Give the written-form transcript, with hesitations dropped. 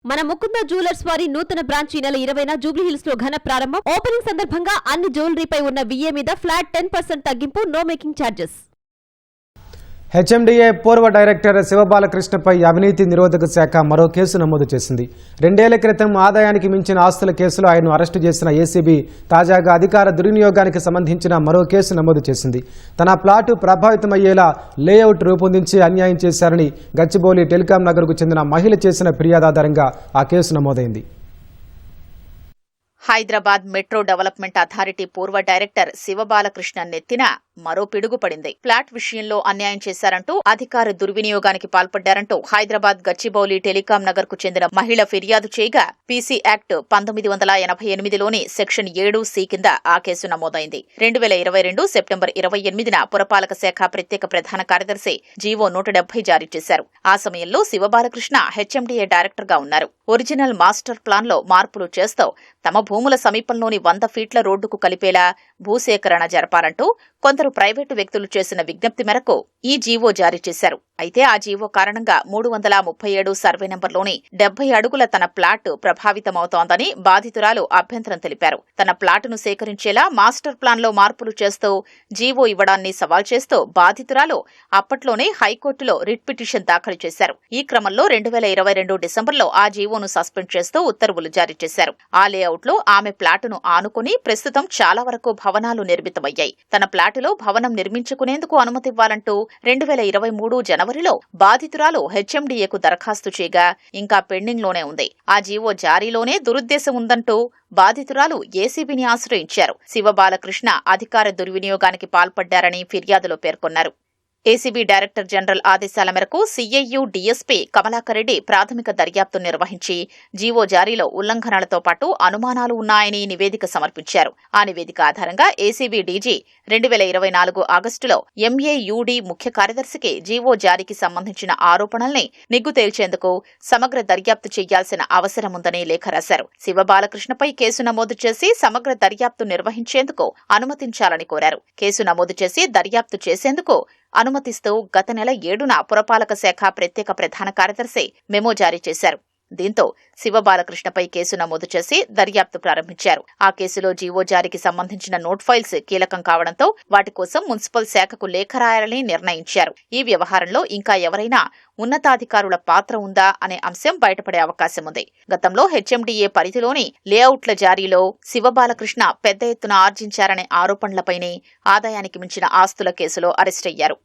మన ముకుంద జ్యువెలర్స్ వారి నూతన బ్రాంచ్ ఈ నెల 20న జూబ్లీహిల్స్ లో ఘన ప్రారంభం. ఓపెనింగ్ సందర్భంగా అన్ని జ్యువెలరీపై ఉన్న VA మీద ఫ్లాట్ 10% తగ్గింపు, నో మేకింగ్ ఛార్జెస్. హెచ్ఎండిఏ పూర్వ డైరెక్టర్ శివబాలకృష్ణపై అవినీతి నిరోధక శాఖ మరో కేసు నమోదు చేసింది. 2 ఏళ్ల క్రితం ఆదాయానికి మించిన ఆస్తుల కేసులో ఆయన్ను అరెస్టు చేసిన ఏసీబీ తాజాగా అధికార దుర్వినియోగానికి సంబంధించిన మరో కేసు నమోదు చేసింది. తన ప్లాటు ప్రభావితమయ్యేలా లేఅవుట్ రూపొందించి అన్యాయం చేశారని గచ్చిబౌలి టెలికాం నగర్కు చెందిన మహిళ చేసిన ఫిర్యాదు ఆధారంగా ఆ కేసు నమోదైంది. హైదరాబాద్ మెట్రో డెవలప్మెంట్ అథారిటీ పూర్వ డైరెక్టర్ శివబాలకృష్ణ నెత్తిన మరో పిడుగు పడింది. ఫ్లాట్ విషయంలో అన్యాయం చేశారంటూ, అధికార దుర్వినియోగానికి పాల్పడ్డారంటూ హైదరాబాద్ గచ్చిబౌలి టెలికాం నగర్ కు చెందిన మహిళ ఫిర్యాదు చేయగా పీసీ యాక్ట్ 1988లోని సెక్షన్ 7C కింద ఆ కేసు నమోదైంది. 2022 సెప్టెంబర్ 28న పురపాలక శాఖ ప్రత్యేక ప్రధాన కార్యదర్శి జీవో 170 జారీ చేశారు. ఆ సమయంలో శివబాలకృష్ణ హెచ్ఎండిఏ డైరెక్టర్ గా ఉన్నారు. ఒరిజినల్ మాస్టర్ ప్లాన్ లో మార్పులు చేస్తూ తమ భూముల సమీపంలోని 100 ఫీట్ల రోడ్డుకు కలిపేలా భూసేకరణ జరపాలంటూ కొందరు ప్రైవేటు వ్యక్తులు చేసిన విజ్ఞప్తి మేరకు ఈ జీవో జారీ చేశారు. అయితే ఆ జీవో కారణంగా 337 సర్వే నంబర్లోని 70 అడుగుల తన ప్లాట్ ప్రభావితమవుతోందని బాధితురాలు అభ్యంతరం తెలిపారు. తన ప్లాటును సేకరించేలా మాస్టర్ ప్లాన్ లో మార్పులు చేస్తూ జీవో ఇవ్వడాన్ని సవాల్ చేస్తూ బాధితురాలు అప్పట్లోనే హైకోర్టులో రిట్ పిటిషన్ దాఖలు చేశారు. ఈ క్రమంలో 2022 డిసెంబర్లో ఆ జీవోను సస్పెండ్ చేస్తూ ఉత్తర్వులు జారీ చేశారు. ఆ లేఅవుట్ లో ఆమె ప్లాటును ఆనుకుని ప్రస్తుతం చాలా వరకు భవనాలు నిర్మితమయ్యాయి. తన ప్లాటులో భవనం నిర్మించుకునేందుకు అనుమతివ్వాలంటూ 2023 జనవరిలో బాధితురాలు హెచ్ఎండిఏకు దరఖాస్తు చేయగా ఇంకా పెండింగ్ లోనే ఉంది. ఆ జీవో జారీలోనే దురుద్దేశం ఉందంటూ బాధితురాలు ఏసీబీని ఆశ్రయించారు. శివబాలకృష్ణ అధికార దుర్వినియోగానికి పాల్పడ్డారని ఫిర్యాదులో పేర్కొన్నారు. ఏసీబీ డైరెక్టర్ జనరల్ ఆదేశాల మేరకు సిఐయు డీఎస్పీ కమలాకర్ రెడ్డి ప్రాథమిక దర్యాప్తు నిర్వహించి జీవో జారీలో ఉల్లంఘనలతో పాటు అనుమానాలు ఉన్నాయని నివేదిక సమర్పించారు. ఆ నివేదిక ఆధారంగా ఏసీబీ డీజీ 2024 ఆగస్టులో ఎంఏయుడి ముఖ్య కార్యదర్శికి జీవో జారీకి సంబంధించిన ఆరోపణల్ని నిగ్గు తేల్చేందుకు సమగ్ర దర్యాప్తు చేయాల్సిన అవసరముందని లేఖ రాశారు. శివబాలకృష్ణపై కేసు నమోదు చేసి సమగ్ర దర్యాప్తు నిర్వహించేందుకు అనుమతించాలని కోరారు. కేసు నమోదు చేసి దర్యాప్తు చేసేందుకు అనుమతిస్తూ గత నెల 7న పురపాలక శాఖ ప్రత్యేక ప్రధాన కార్యదర్శి మెమో జారీ చేశారు. దీంతో శివబాలకృష్ణపై కేసు నమోదు చేసి దర్యాప్తు ప్రారంభించారు. ఆ కేసులో జీవో జారీకి సంబంధించిన నోట్ ఫైల్స్ కీలకం కావడంతో వాటి కోసం మున్సిపల్ శాఖకు లేఖ రాయాలని నిర్ణయించారు. ఈ వ్యవహారంలో ఇంకా ఎవరైనా ఉన్నతాధికారుల పాత్ర ఉందా అనే అంశం బయటపడే అవకాశం ఉంది. గతంలో హెచ్ఎండిఏ పరిధిలోని లేఅవుట్ల జారీలో శివబాలకృష్ణ పెద్ద ఎత్తున ఆర్జించారనే ఆరోపణలపైనే ఆదాయానికి మించిన ఆస్తుల కేసులో అరెస్టయ్యారు.